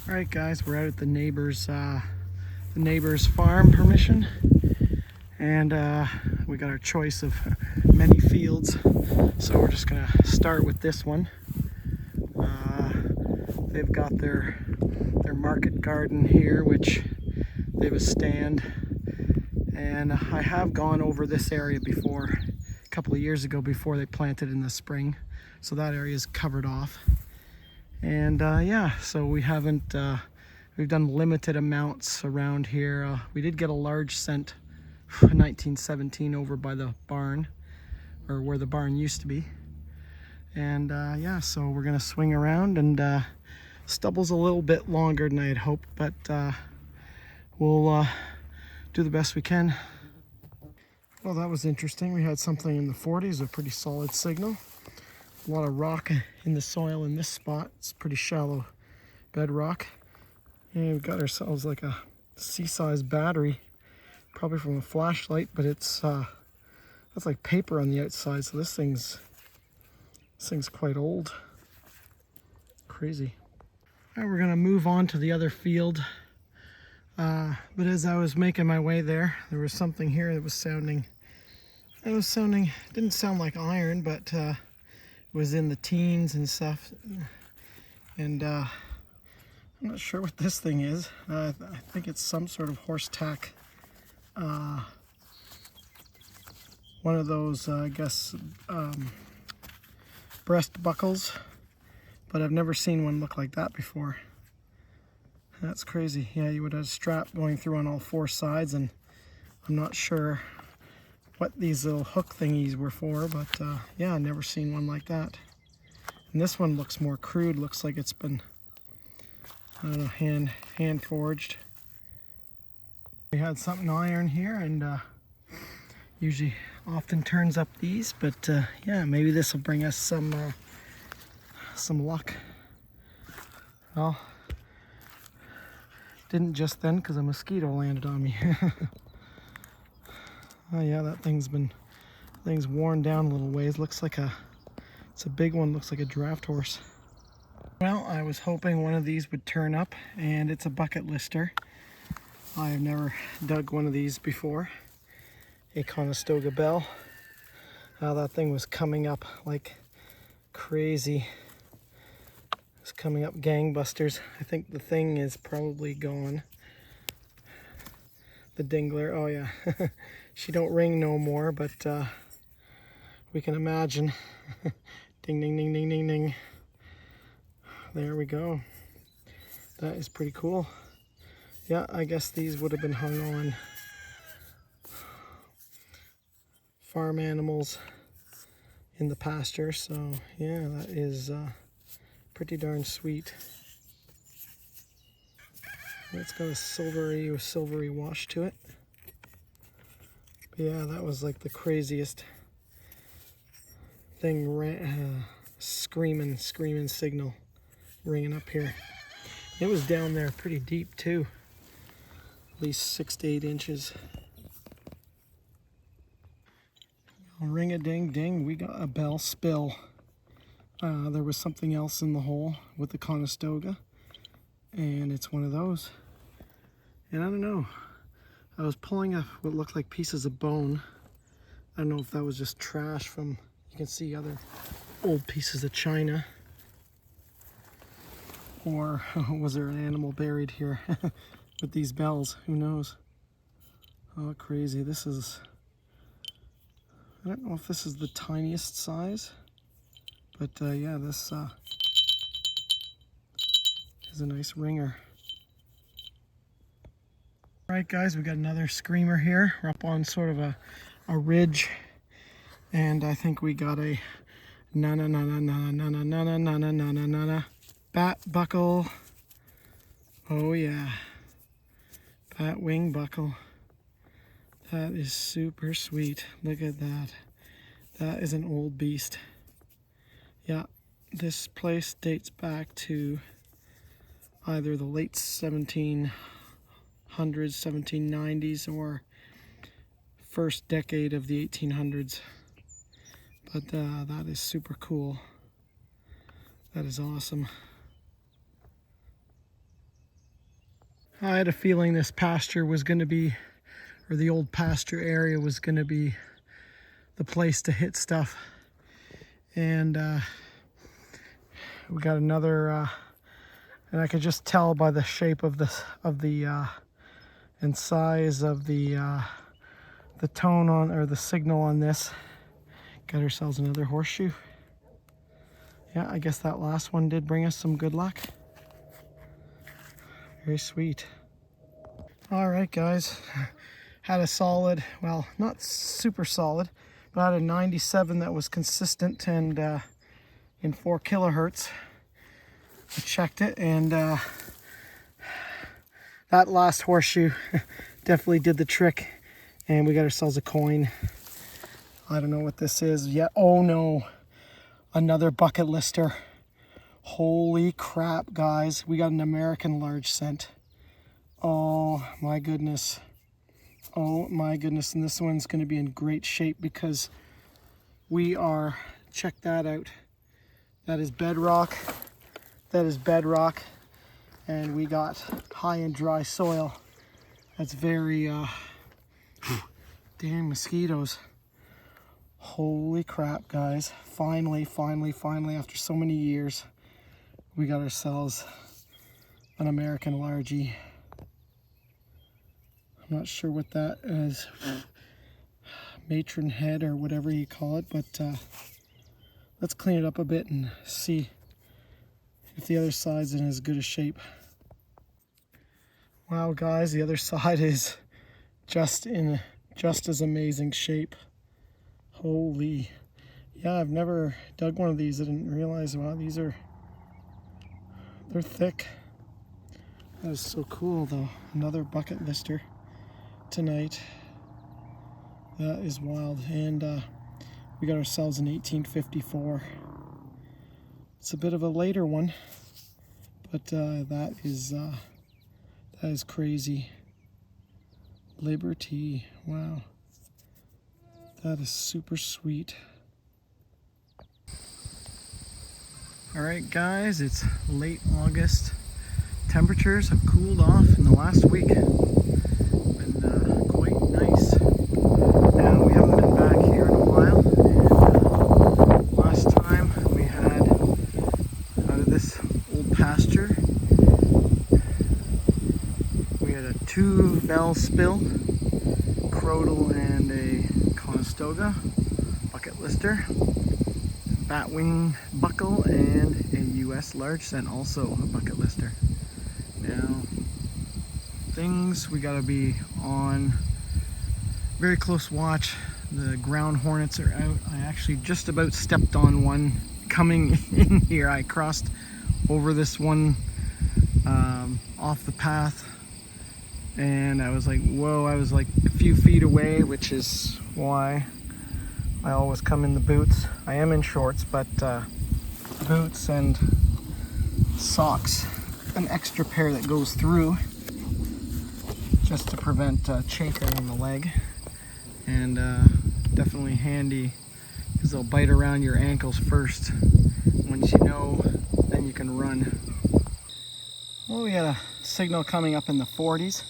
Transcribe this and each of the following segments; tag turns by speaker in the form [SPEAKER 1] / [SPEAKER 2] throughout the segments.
[SPEAKER 1] All right, guys, we're out at the neighbor's farm permission, and we got our choice of many fields. So we're just gonna start with this one. They've got their market garden here, which they have a stand, and I have gone over this area before, a couple of years ago, before they planted in the spring. So that area is covered off. And yeah, so we haven't, we've done limited amounts around here. We did get a large scent in 1917 over by the barn, or where the barn used to be. And yeah, so we're gonna swing around, and stubble's a little bit longer than I had hoped, but we'll do the best we can. Well, that was interesting. We had something in the 40s, a pretty solid signal. A lot of rock in the soil in this spot. It's pretty shallow bedrock. And we've got ourselves like a sea-sized battery, probably from a flashlight, but it's that's like paper on the outside, so this thing's quite old. Crazy. All right, we're gonna move on to the other field. But as I was making my way there was something here that was sounding, didn't sound like iron, but was in the teens and stuff, and I'm not sure what this thing is. I think it's some sort of horse tack, one of those I guess breast buckles, but I've never seen one look like that before. That's crazy. Yeah, you would have a strap going through on all four sides, and I'm not sure what these little hook thingies were for, but yeah, I've never seen one like that. And this one looks more crude, looks like it's been, I don't know, hand forged. We had something iron here, and usually often turns up these, but yeah, maybe this will bring us some luck. Well, didn't just then, because a mosquito landed on me. Oh yeah, that thing's worn down a little ways. Looks like it's a big one, looks like a draft horse. Well, I was hoping one of these would turn up, and it's a bucket lister. I have never dug one of these before. A Conestoga bell. That thing was coming up like crazy. It's coming up gangbusters. I think the thing is probably gone. The dingler, oh yeah. She don't ring no more, but we can imagine. Ding, ding, ding, ding, ding, ding. There we go. That is pretty cool. Yeah, I guess these would have been hung on farm animals in the pasture, so yeah, that is pretty darn sweet. It's got a silvery wash to it. But yeah, that was like the craziest thing, screaming signal ringing up here. It was down there pretty deep too, at least 6 to 8 inches. Ring-a-ding-ding, we got a bell spill. There was something else in the hole with the Conestoga, and it's one of those. And I don't know, I was pulling up what looked like pieces of bone. I don't know if that was just trash from, you can see other old pieces of china, or was there an animal buried here with these bells? Who knows? Oh, crazy. This is, I don't know if this is the tiniest size, but yeah, this is a nice ringer. All right, guys, we got another screamer here. We're up on sort of a ridge, and I think we got a na bat buckle. Oh yeah, bat wing buckle. That is super sweet. Look at that. That is an old beast. Yeah, this place dates back to either the late 1700s, 1790s, or first decade of the 1800s. But that is super cool. That is awesome. I had a feeling this pasture was going to be, or the old pasture area was going to be the place to hit stuff. And we got another, and I could just tell by the shape of this, and size of the tone on, or the signal on this. Got ourselves another horseshoe. Yeah, I guess that last one did bring us some good luck. Very sweet. All right, guys. Had a solid, well, not super solid, but I had a 97 that was consistent and in 4 kilohertz. I checked it, and that last horseshoe definitely did the trick, and we got ourselves a coin. I don't know what this is yet. Oh no, another bucket lister. Holy crap, guys. We got an American large cent. Oh my goodness. Oh my goodness. And this one's going to be in great shape because we are, check that out. That is bedrock. That is bedrock. And we got high and dry soil. That's very, damn mosquitoes. Holy crap, guys. Finally, after so many years, we got ourselves an American largie. I'm not sure what that is. Matron head or whatever you call it, but let's clean it up a bit and see if the other side's in as good a shape. Wow, guys, the other side is just in just as amazing shape. Holy. Yeah, I've never dug one of these. I didn't realize, wow, they're thick. That is so cool, though. Another bucket lister tonight. That is wild. And we got ourselves an 1854. It's a bit of a later one, but that is crazy. Liberty. Wow. That is super sweet. All right, guys, it's late August. Temperatures have cooled off in the last week. Been quite nice. Now, we haven't been back here in a while. And last time we had out of this old pasture, we had a 2-bell spill, crotal and a Conestoga bucket lister, batwing buckle, and a US large cent, also a bucket lister. Now, things we gotta be on very close watch. The ground hornets are out. I actually just about stepped on one coming in here. I crossed over this one off the path, and I was like, whoa, I was like a few feet away, which is why I always come in the boots. I am in shorts, but boots and socks, an extra pair that goes through just to prevent chafing on the leg. And definitely handy because they'll bite around your ankles first. Once you know, then you can run. Well, we had a signal coming up in the 40s,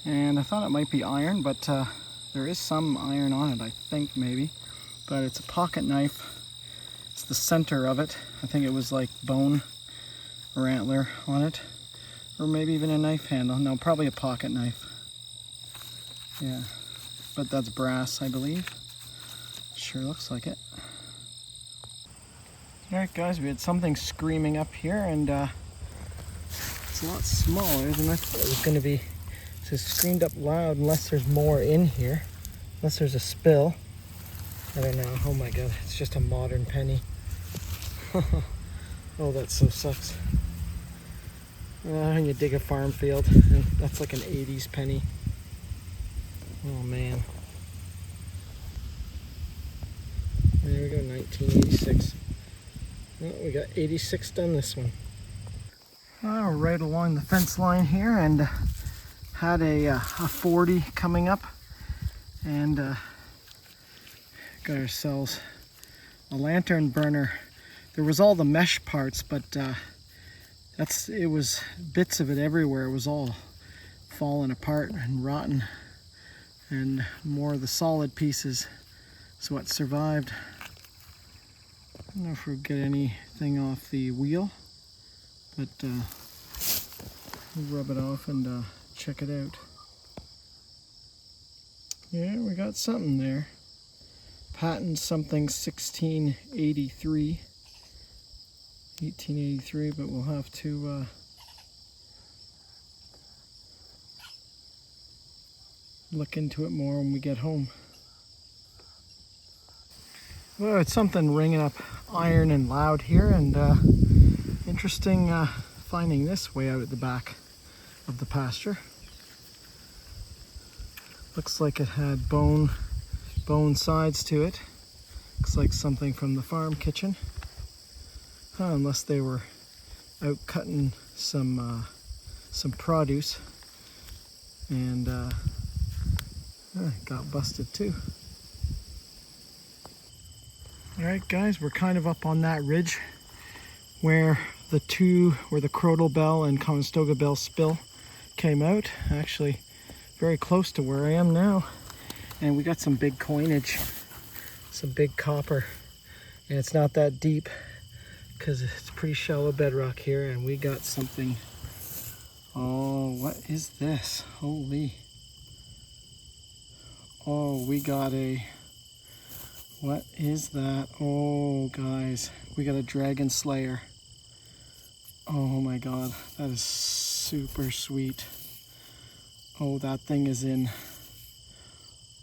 [SPEAKER 1] and I thought it might be iron, but there is some iron on it, I think, maybe. But it's a pocket knife. It's the center of it. I think it was like bone or antler on it, or maybe even a knife handle. No, probably a pocket knife. Yeah, but that's brass, I believe. Sure looks like it. Alright, guys, we had something screaming up here, and it's a lot smaller than I thought it was going to be. So it screamed up loud, unless there's more in here, unless there's a spill. I don't know. Oh my god, it's just a modern penny. Oh, that so sucks. When you dig a farm field, and that's like an 80s penny. Oh man. There we go, 1986. Oh, we got 86 done this one. Right along the fence line here, and had a 40 coming up, and got ourselves a lantern burner. There was all the mesh parts, but it was bits of it everywhere. It was all falling apart and rotten, and more of the solid pieces is what survived. I don't know if we'll get anything off the wheel, but we'll rub it off and check it out. Yeah, we got something there. Patent something 1883, but we'll have to look into it more when we get home. Well, it's something ringing up iron and loud here, and interesting finding this way out at the back of the pasture. Looks like it had bone sides to it. Looks like something from the farm kitchen. Unless they were out cutting some produce and got busted too. Alright guys, we're kind of up on that ridge where the Crotal Bell and Conestoga Bell spill came out. Actually very close to where I am now. And we got some big coinage, some big copper. And it's not that deep because it's pretty shallow bedrock here, and we got something. Oh, what is this? Holy. Oh, we got a, what is that? Oh, guys, we got a dragon slayer. Oh my God, that is super sweet. Oh, that thing is in.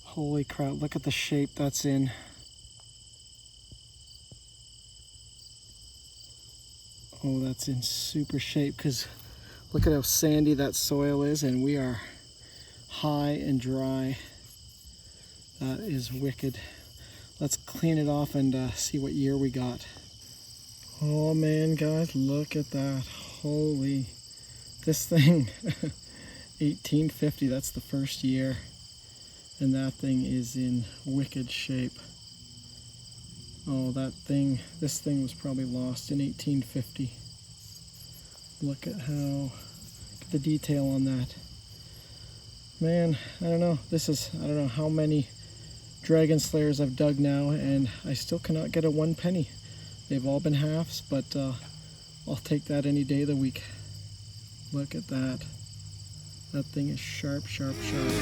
[SPEAKER 1] Holy crap, look at the shape that's in. Oh, that's in super shape, because look at how sandy that soil is, and we are high and dry. That is wicked. Let's clean it off and see what year we got. Oh man, guys, look at that. Holy, this thing, 1850, that's the first year. And that thing is in wicked shape. Oh, this thing was probably lost in 1850. Look at the detail on that. Man, I don't know. I don't know how many dragon slayers I've dug now, and I still cannot get a 1 penny. They've all been halves, but I'll take that any day of the week. Look at that. That thing is sharp, sharp, sharp.